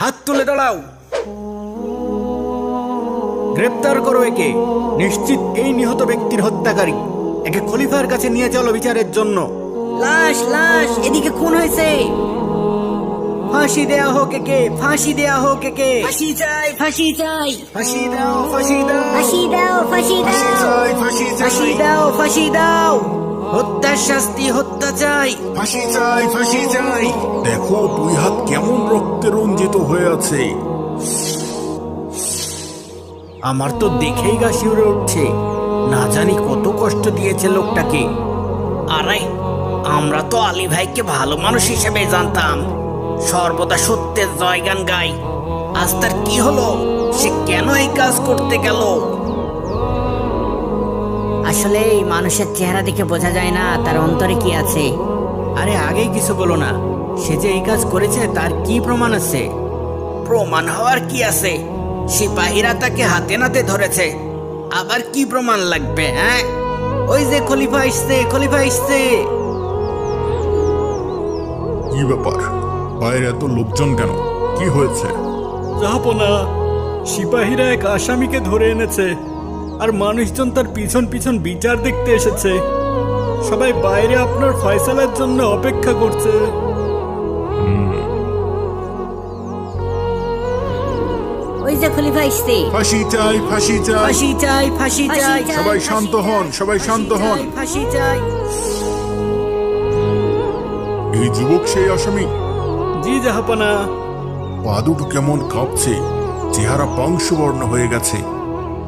হাত তুলে দাঁড়াও, গ্রেপ্তার করো একে। নিশ্চিত এই নিহত ব্যক্তির হত্যাকারী। একে খলিফার কাছে নিয়ে চলো বিচারের জন্য। লাশ লাশ, এদিকে খুন হয়েছে। ফাঁসি দেয়া হোক একে, ফাঁসি দেয়া হোক একে। ফাঁসি চাই, ফাঁসি চাই। ফাঁসি দাও, ফাঁসি দাও, ফাঁসি দাও, ফাঁসি ফাঁসি দাও। চাই, ফাঁসি ফাঁসি চাই, দাও, ফাঁসি দাও। হত্যার শাস্তি, হত্যা চাই। ফাঁসি চাই, ফাঁসি চাই। দেখো 2 হাত কেমন রক্তে রঞ্জিত হয়ে আছে। আমার তো দেখেই গা শিউরে উঠছে। না জানি কত কষ্ট দিয়েছে লোকটাকে। আরে আমরা তো আলী ভাইকে ভালো মানুষ হিসেবে জানতাম, সর্বদা সত্যের জয়গান গাই। আজ তার কি হলো? সে কেন এই কাজ করতে গেল? আসলে এই মানুষের চেহারা দেখে বোঝা যায় না তার অন্তরে কি আছে। আরে আগেই কিছু বলো না। সে যে এই কাজ করেছে তার কি প্রমাণ আছে? প্রমাণ হওয়ার কি আছে? সিপাহীরা তাকে হাতে নাতে ধরেছে। আবার কি প্রমাণ লাগবে? হ্যাঁ, ওই যে খলিফা আসছে, খলিফা আসছে। কি ব্যাপার? বাইরে এত লোকজন কেন? কি হয়েছে? জাহাপনা, সিপাহীরা এক আসামিকে ধরে এনেছে, আর মানুষজন তার পিছন পিছন বিচার দেখতে এসেছে। সবাই বাইরে আপনার ফয়সালার জন্য অপেক্ষা করছে। ওই যে খলিফা আসছে। ফাঁসি চাই, ফাঁসি চাই। ফাঁসি চাই, ফাঁসি চাই, সবাই শান্ত হন, সবাই শান্ত হন। ফাঁসি চাই। এই যুবক সেই আসামি? জি জাহাপনা। পা দুটো কেমন কাঁপছে, চেহারা পাংশুবর্ণ হয়ে গেছে।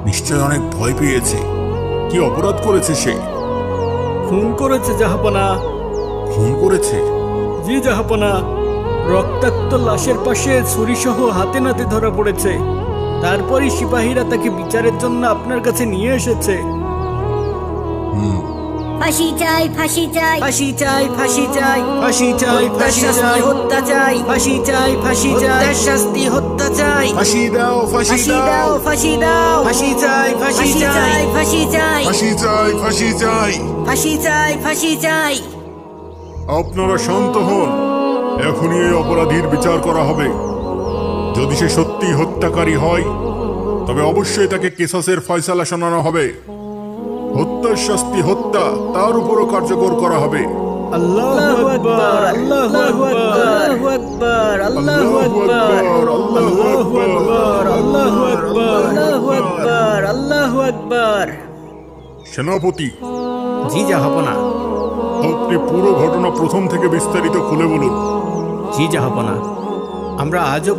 নিশ্চয় অনেক ভয় পেয়েছে। কি অপরাধ করেছে সে? খুন করেছে জাহাপনা। খুন করেছে? জি জাহাপনা। রক্তাক্ত লাশের পাশে ছুরিসহ হাতে নাতে ধরা পড়েছে। তারপরই সিপাহীরা তাকে বিচারের জন্য আপনার কাছে নিয়ে এসেছে। ফাঁসি চাই, ফাঁসি চাই। ফাঁসি চাই, ফাঁসি চাই, ফাঁসি চাই, ফাঁসি চাই, হত্যা চাই। ফাঁসি চাই, ফাঁসি চাই, হত্যার শাস্তি, হত্যা চাই। ফাঁসি দাও, ফাঁসি ফাঁসি দাও। দাও, ফাঁসি দাও। ফাঁসি চাই, ফাঁসি ফাঁসি চাই। চাই, ফাঁসি চাই। ফাঁসি চাই, ফাঁসি চাই। ফাঁসি চাই, ফাঁসি চাই। আপনারা শান্ত হন। এখনই এই অপরাধীর বিচার করা হবে। যদি সে সত্যি হত্যাকারী হয় তবে অবশ্যই তাকে কিসাসের ফয়সালা শোনানো হবে। হত্যার শাস্তি হত্যা, তার উপরও কার্যকর করা হবে। আল্লাহু আকবার, আল্লাহু আকবার, আল্লাহু আকবার, আল্লাহু আকবার, আল্লাহু আকবার, আল্লাহু আকবার, আল্লাহু আকবার। সেনাপতি, জি জাহাপনা। আপনি পুরো ঘটনা প্রথম থেকে বিস্তারিত খুলে বলুন। জি জাহাপনা। আমরা আজও